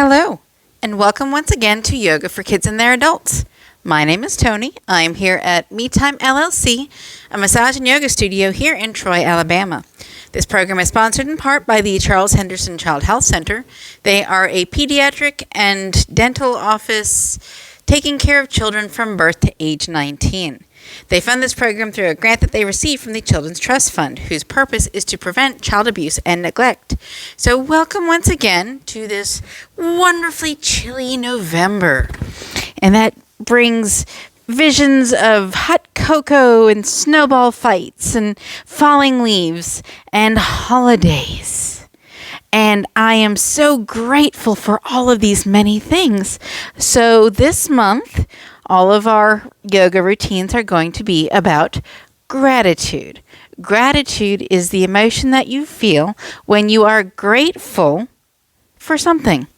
Hello, and welcome once again to Yoga for Kids and Their Adults. My name is Tony. I am here at Me Time LLC, a massage and yoga studio here in Troy, Alabama. This program is sponsored in part by the Charles Henderson Child Health Center. They are a pediatric and dental office taking care of children from birth to age 19. They fund this program through a grant that they received from the Children's Trust Fund, whose purpose is to prevent child abuse and neglect. So welcome once again to this wonderfully chilly November. And that brings visions of hot cocoa and snowball fights and falling leaves and holidays. And I am so grateful for all of these many things. So this month, all of our yoga routines are going to be about gratitude. Gratitude is the emotion that you feel when you are grateful for something.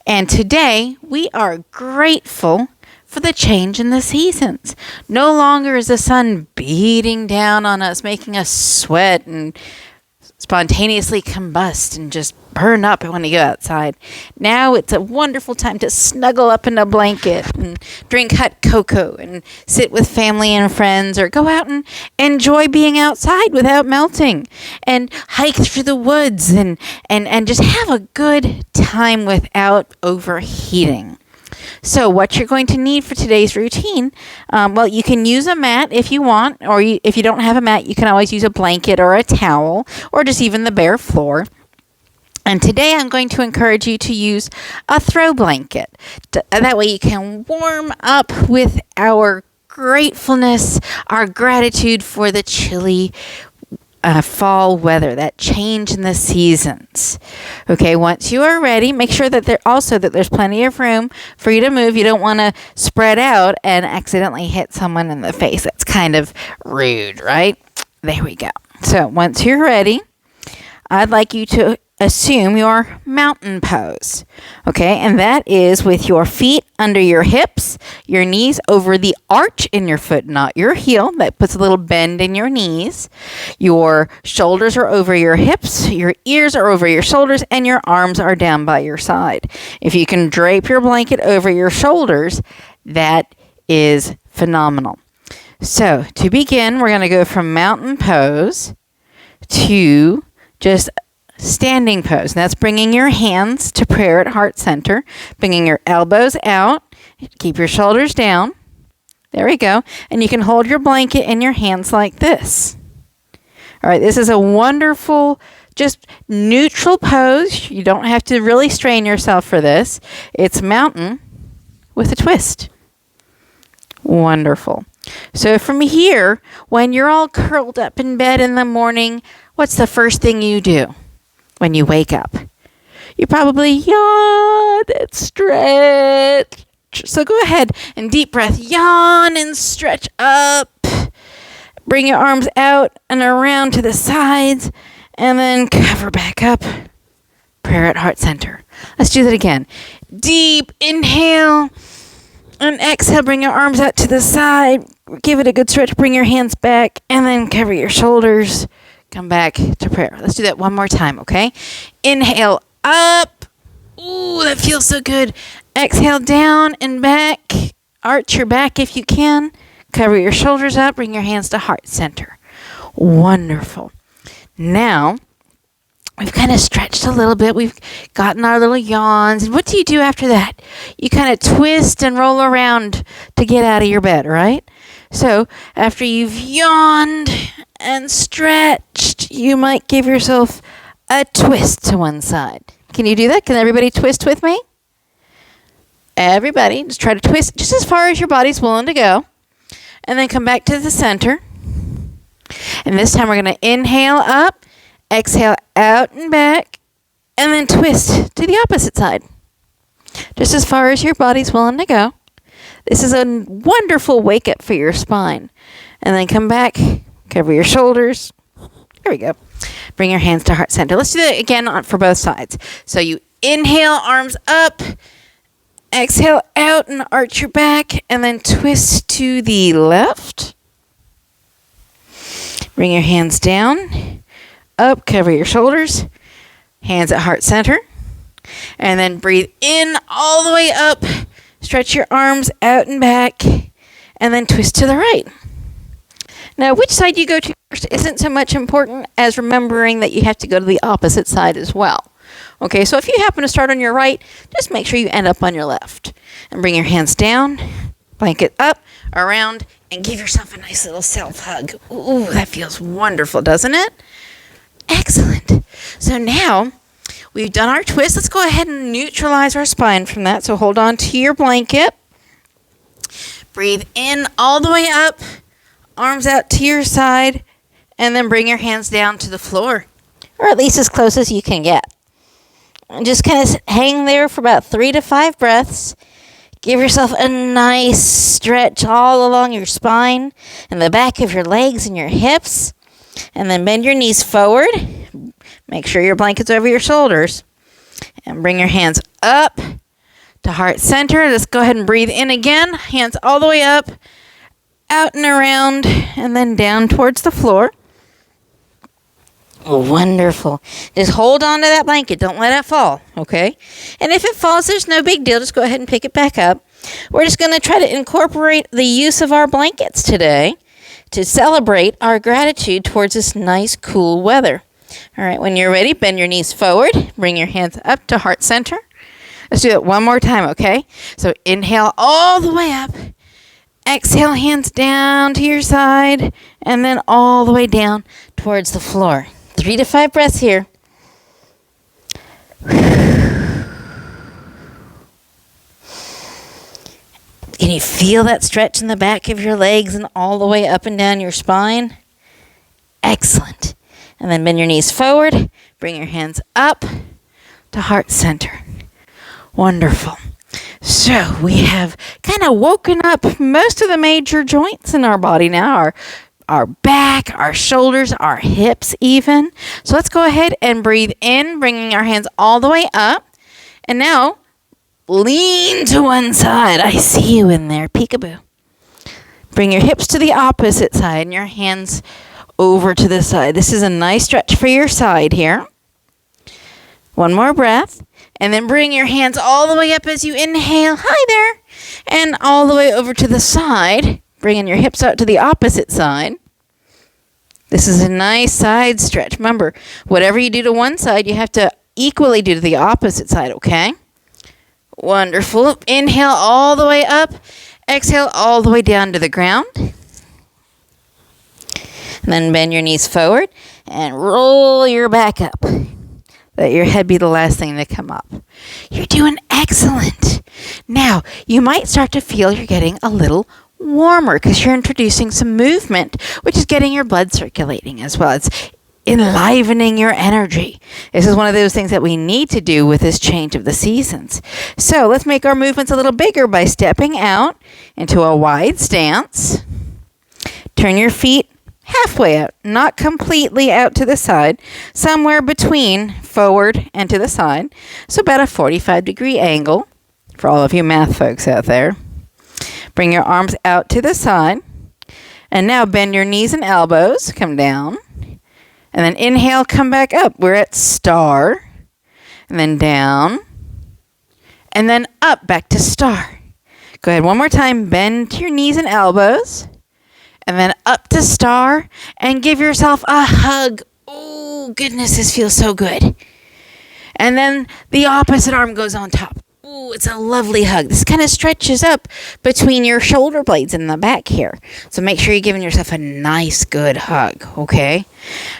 And today, we are grateful for the change in the seasons. No longer is the sun beating down on us, making us sweat and spontaneously combust and just burn up when you go outside. Now it's a wonderful time to snuggle up in a blanket and drink hot cocoa and sit with family and friends, or go out and enjoy being outside without melting, and hike through the woods and just have a good time without overheating. So what you're going to need for today's routine, you can use a mat if you want, or if you don't have a mat, you can always use a blanket or a towel, or just even the bare floor. And today I'm going to encourage you to use a throw blanket. That way you can warm up with our gratefulness, our gratitude for the chilly fall weather, that change in the seasons. Okay, once you are ready, make sure that there's plenty of room for you to move. You don't want to spread out and accidentally hit someone in the face. That's kind of rude, right? There we go. So once you're ready, I'd like you to assume your mountain pose. Okay, and that is with your feet under your hips, your knees over the arch in your foot, not your heel. That puts a little bend in your knees. Your shoulders are over your hips, your ears are over your shoulders, and your arms are down by your side. If you can drape your blanket over your shoulders, that is phenomenal. So to begin, we're going to go from mountain pose to just standing pose. And that's bringing your hands to prayer at heart center, bringing your elbows out, keep your shoulders down. There we go. And you can hold your blanket in your hands like this. All right, this is a wonderful, just neutral pose. You don't have to really strain yourself for this. It's mountain with a twist. Wonderful. So from here, when you're all curled up in bed in the morning, what's the first thing you do? When you wake up, you probably yawn and stretch. So go ahead and deep breath, yawn and stretch up. Bring your arms out and around to the sides, and then cover back up. Prayer at heart center. Let's do that again. Deep inhale and exhale. Bring your arms out to the side. Give it a good stretch. Bring your hands back, and then cover your shoulders. Come back to prayer. Let's do that one more time, okay? Inhale up. Ooh, that feels so good. Exhale down and back. Arch your back if you can. Cover your shoulders up. Bring your hands to heart center. Wonderful. Now, we've kind of stretched a little bit. We've gotten our little yawns. And what do you do after that? You kind of twist and roll around to get out of your bed, right? So after you've yawned and stretched, you might give yourself a twist to one side. Can you do that? Can everybody twist with me? Everybody, just try to twist just as far as your body's willing to go. And then come back to the center. And this time we're going to inhale up, exhale out and back, and then twist to the opposite side. Just as far as your body's willing to go. This is a wonderful wake-up for your spine. And then come back, cover your shoulders. There we go. Bring your hands to heart center. Let's do that again for both sides. So you inhale, arms up. Exhale out and arch your back. And then twist to the left. Bring your hands down. Up, cover your shoulders. Hands at heart center. And then breathe in all the way up. Stretch your arms out and back. And then twist to the right. Now, which side you go to first isn't so much important as remembering that you have to go to the opposite side as well. Okay, so if you happen to start on your right, just make sure you end up on your left. And bring your hands down, blanket up, around, and give yourself a nice little self-hug. Ooh, that feels wonderful, doesn't it? Excellent. So now, we've done our twist. Let's go ahead and neutralize our spine from that. So hold on to your blanket. Breathe in all the way up. Arms out to your side, and then bring your hands down to the floor, or at least as close as you can get. And just kind of hang there for about 3 to 5 breaths. Give yourself a nice stretch all along your spine and the back of your legs and your hips. And then bend your knees forward. Make sure your blanket's over your shoulders. And bring your hands up to heart center. Let's go ahead and breathe in again. Hands all the way up. Out and around, and then down towards the floor. Oh, wonderful. Just hold on to that blanket. Don't let it fall, okay? And if it falls, there's no big deal. Just go ahead and pick it back up. We're just going to try to incorporate the use of our blankets today to celebrate our gratitude towards this nice, cool weather. All right, when you're ready, bend your knees forward. Bring your hands up to heart center. Let's do it one more time, okay? So inhale all the way up. Exhale, hands down to your side, and then all the way down towards the floor. 3 to 5 breaths here. Can you feel that stretch in the back of your legs and all the way up and down your spine? Excellent. And then bend your knees forward. Bring your hands up to heart center. Wonderful. So we have kind of woken up most of the major joints in our body now, our back, our shoulders, our hips even. So let's go ahead and breathe in, bringing our hands all the way up. And now lean to one side. I see you in there, peekaboo. Bring your hips to the opposite side and your hands over to the side. This is a nice stretch for your side here. One more breath. And then bring your hands all the way up as you inhale. Hi there. And all the way over to the side. Bringing your hips out to the opposite side. This is a nice side stretch. Remember, whatever you do to one side, you have to equally do to the opposite side, okay? Wonderful. Inhale all the way up. Exhale all the way down to the ground. And then bend your knees forward and roll your back up. Let your head be the last thing to come up. You're doing excellent. Now, you might start to feel you're getting a little warmer because you're introducing some movement, which is getting your blood circulating as well. It's enlivening your energy. This is one of those things that we need to do with this change of the seasons. So let's make our movements a little bigger by stepping out into a wide stance. Turn your feet halfway out, not completely out to the side, somewhere between forward and to the side. So about a 45-degree angle for all of you math folks out there. Bring your arms out to the side. And now bend your knees and elbows. Come down. And then inhale, come back up. We're at star. And then down. And then up, back to star. Go ahead one more time. Bend your knees and elbows. And then up to star. And give yourself a hug. Oh, goodness, this feels so good. And then the opposite arm goes on top. Ooh, it's a lovely hug. This kind of stretches up between your shoulder blades in the back here. So make sure you're giving yourself a nice, good hug, okay?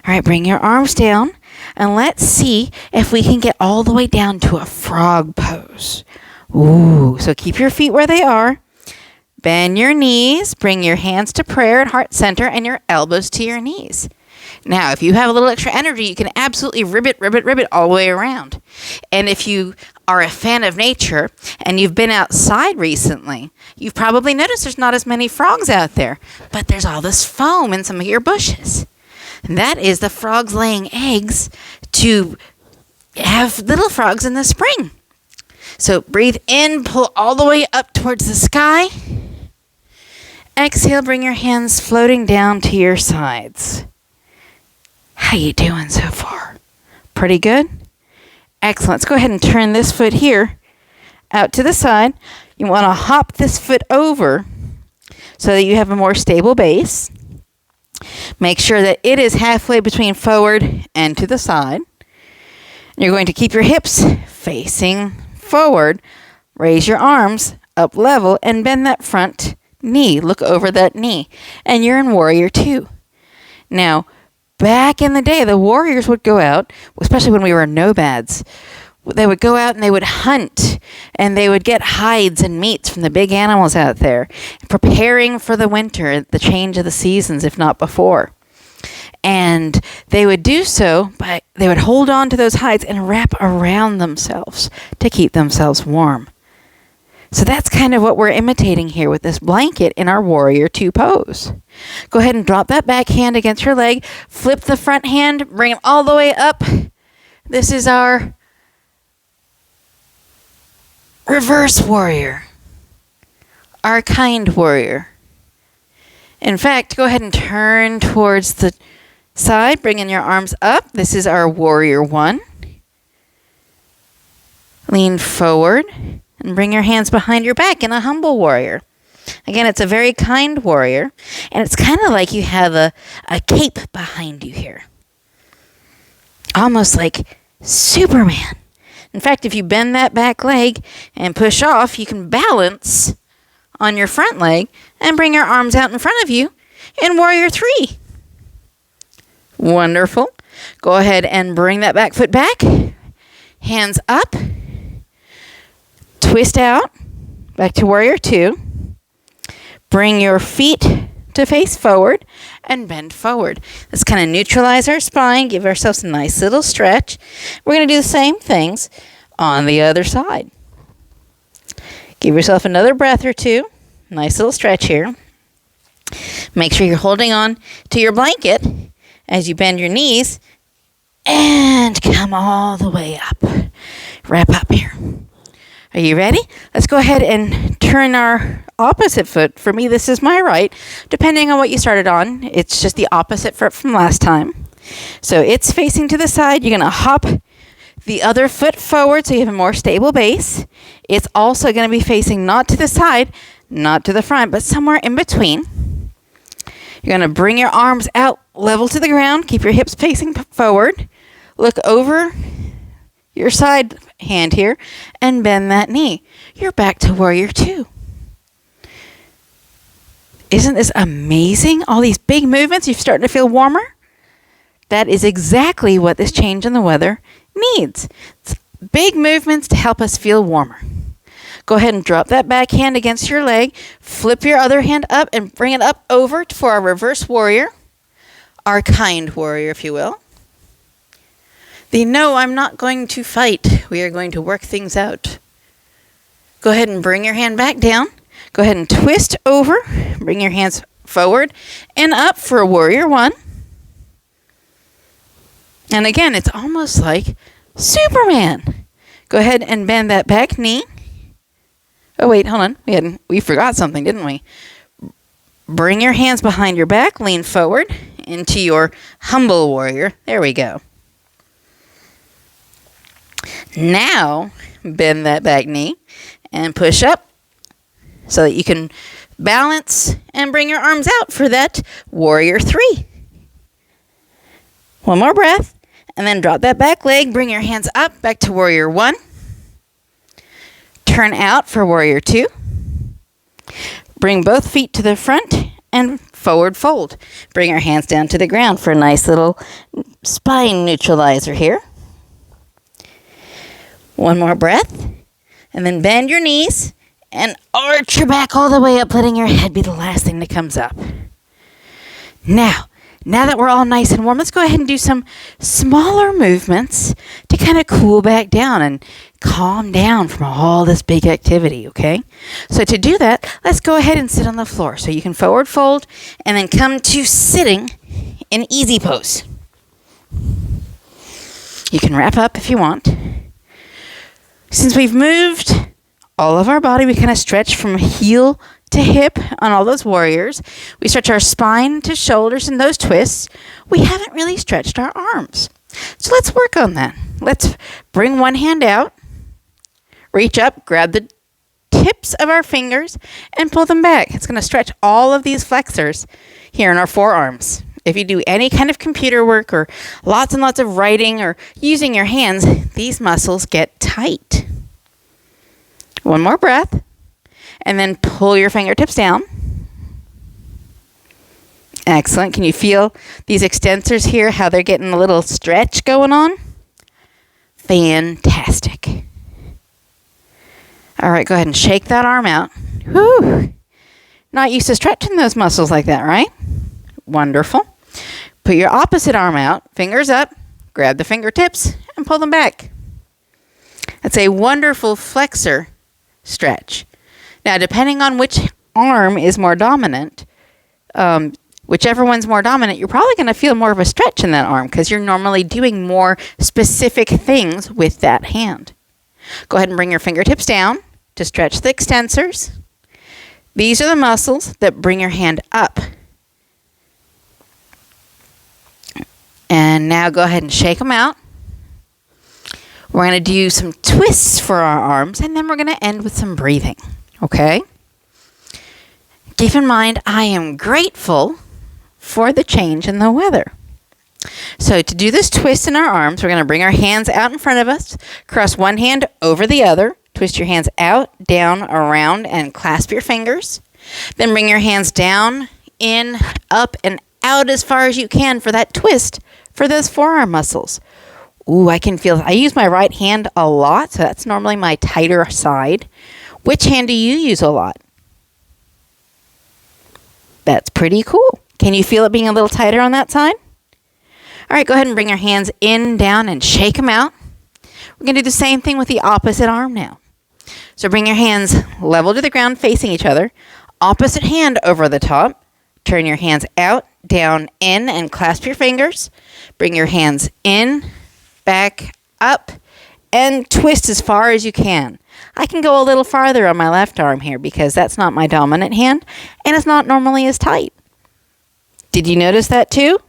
All right, bring your arms down, and let's see if we can get all the way down to a frog pose. Ooh, so keep your feet where they are. Bend your knees, bring your hands to prayer at heart center, and your elbows to your knees. Now, if you have a little extra energy, you can absolutely ribbit all the way around. And if you are a fan of nature and you've been outside recently, you've probably noticed there's not as many frogs out there, but there's all this foam in some of your bushes. And that is the frogs laying eggs to have little frogs in the spring. So breathe in, pull all the way up towards the sky. Exhale, bring your hands floating down to your sides. How you doing so far? Pretty good? Excellent. Let's go ahead and turn this foot here out to the side. You want to hop this foot over so that you have a more stable base. Make sure that it is halfway between forward and to the side. You're going to keep your hips facing forward. Raise your arms up level and bend that front knee. Look over that knee. And you're in Warrior Two. Now, back in the day, the warriors would go out, especially when we were nomads. They would go out and they would hunt, and they would get hides and meats from the big animals out there, preparing for the winter, the change of the seasons, if not before. And they would do so by, they would hold on to those hides and wrap around themselves to keep themselves warm. So that's kind of what we're imitating here with this blanket in our Warrior Two pose. Go ahead and drop that back hand against your leg. Flip the front hand, bring it all the way up. This is our reverse warrior, our kind warrior. In fact, go ahead and turn towards the side, bringing your arms up. This is our Warrior One. Lean forward and bring your hands behind your back in a humble warrior. Again, it's a very kind warrior, and it's kind of like you have a cape behind you here. Almost like Superman. In fact, if you bend that back leg and push off, you can balance on your front leg and bring your arms out in front of you in Warrior Three. Wonderful. Go ahead and bring that back foot back. Hands up. Twist out. Back to Warrior Two. Bring your feet to face forward and bend forward. Let's kind of neutralize our spine, give ourselves a nice little stretch. We're going to do the same things on the other side. Give yourself another breath or two. Nice little stretch here. Make sure you're holding on to your blanket as you bend your knees and come all the way up. Wrap up here. Are you ready? Let's go ahead and turn our opposite foot. For me, this is my right. Depending on what you started on, it's just the opposite foot from last time. So it's facing to the side. You're going to hop the other foot forward so you have a more stable base. It's also going to be facing not to the side, not to the front, but somewhere in between. You're going to bring your arms out level to the ground. Keep your hips facing forward. Look over your side hand here and bend that knee. You're back to Warrior Two. Isn't this amazing? All these big movements, you're starting to feel warmer? That is exactly what this change in the weather needs. It's big movements to help us feel warmer. Go ahead and drop that back hand against your leg. Flip your other hand up and bring it up over for our reverse warrior, our kind warrior, if you will. The no, I'm not going to fight. We are going to work things out. Go ahead and bring your hand back down. Go ahead and twist over. Bring your hands forward and up for a Warrior One. And again, it's almost like Superman. Go ahead and bend that back knee. Oh, wait, hold on. We forgot something, didn't we? Bring your hands behind your back. Lean forward into your humble warrior. There we go. Now, bend that back knee and push up so that you can balance and bring your arms out for that Warrior Three. One more breath, and then drop that back leg. Bring your hands up, back to Warrior One. Turn out for Warrior Two. Bring both feet to the front and forward fold. Bring your hands down to the ground for a nice little spine neutralizer here. One more breath, and then bend your knees and arch your back all the way up, letting your head be the last thing that comes up. Now that we're all nice and warm, let's go ahead and do some smaller movements to kind of cool back down and calm down from all this big activity, okay? So to do that, let's go ahead and sit on the floor. So you can forward fold and then come to sitting in easy pose. You can wrap up if you want. Since we've moved all of our body, we kind of stretch from heel to hip on all those warriors. We stretch our spine to shoulders and those twists. We haven't really stretched our arms. So let's work on that. let's bring one hand out, reach up, grab the tips of our fingers, and pull them back. It's going to stretch all of these flexors here in our forearms. If you do any kind of computer work or lots and lots of writing or using your hands, these muscles get tight. One more breath, and then pull your fingertips down. Excellent. Can you feel these extensors here, how they're getting a little stretch going on? Fantastic. All right, go ahead and shake that arm out. Whew. Not used to stretching those muscles like that, right? Wonderful. Put your opposite arm out, fingers up, grab the fingertips, and pull them back. That's a wonderful flexor stretch. Now, depending on which arm is more dominant, whichever one's more dominant, you're probably going to feel more of a stretch in that arm because you're normally doing more specific things with that hand. Go ahead and bring your fingertips down to stretch the extensors. These are the muscles that bring your hand up. And now go ahead and shake them out. We're going to do some twists for our arms, and then we're going to end with some breathing. Okay? Keep in mind, I am grateful for the change in the weather. So to do this twist in our arms, we're going to bring our hands out in front of us, cross one hand over the other, twist your hands out, down, around, and clasp your fingers. Then bring your hands down, in, up, and out as far as you can for that twist for those forearm muscles. Ooh, I can feel, I use my right hand a lot, so that's normally my tighter side. Which hand do you use a lot? That's pretty cool. Can you feel it being a little tighter on that side? All right, go ahead and bring your hands in, down, and shake them out. We're going to do the same thing with the opposite arm now. So bring your hands level to the ground facing each other. Opposite hand over the top. Turn your hands out, down, in, and clasp your fingers. Bring your hands in, back, up, and twist as far as you can. I can go a little farther on my left arm here because that's not my dominant hand, and it's not normally as tight. Did you notice that too?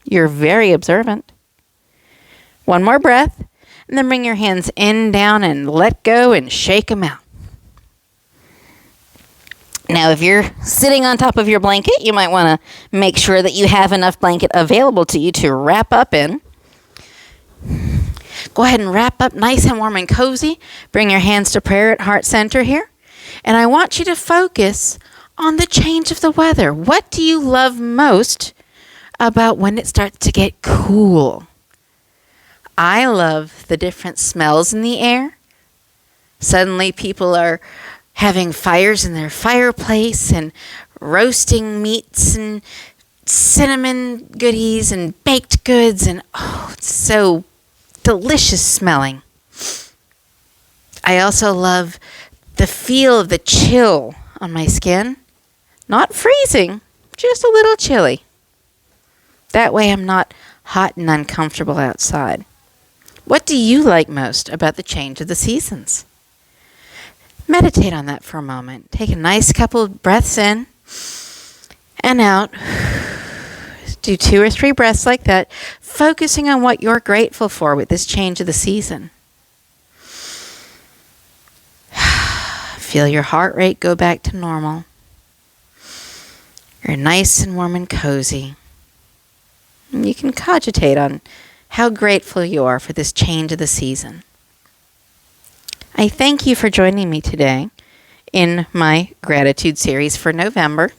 You're very observant. One more breath, and then bring your hands in, down, and let go and shake them out. Now, if you're sitting on top of your blanket, you might want to make sure that you have enough blanket available to you to wrap up in. Go ahead and wrap up nice and warm and cozy. Bring your hands to prayer at heart center here. And I want you to focus on the change of the weather. What do you love most about when it starts to get cool? I love the different smells in the air. Suddenly people are having fires in their fireplace and roasting meats and cinnamon goodies and baked goods, and oh, it's so delicious smelling. I also love the feel of the chill on my skin. Not freezing, just a little chilly. That way I'm not hot and uncomfortable outside. What do you like most about the change of the seasons? Meditate on that for a moment. Take a nice couple of breaths in and out. Do 2 or 3 breaths like that, focusing on what you're grateful for with this change of the season. Feel your heart rate go back to normal. You're nice and warm and cozy. And you can cogitate on how grateful you are for this change of the season. I thank you for joining me today in my gratitude series for November.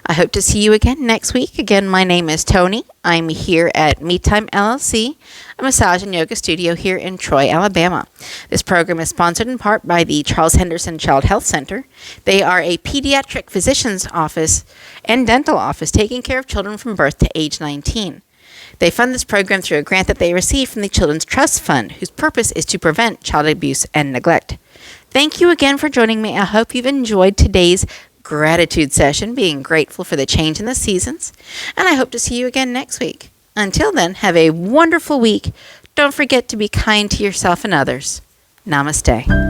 I hope to see you again next week. Again, my name is Tony. I'm here at Me Time LLC, a massage and yoga studio here in Troy, Alabama. This program is sponsored in part by the Charles Henderson Child Health Center. They are a pediatric physician's office and dental office taking care of children from birth to age 19. They fund this program through a grant that they received from the Children's Trust Fund, whose purpose is to prevent child abuse and neglect. Thank you again for joining me. I hope you've enjoyed today's gratitude session, being grateful for the change in the seasons, and I hope to see you again next week. Until then, have a wonderful week. Don't forget to be kind to yourself and others. Namaste.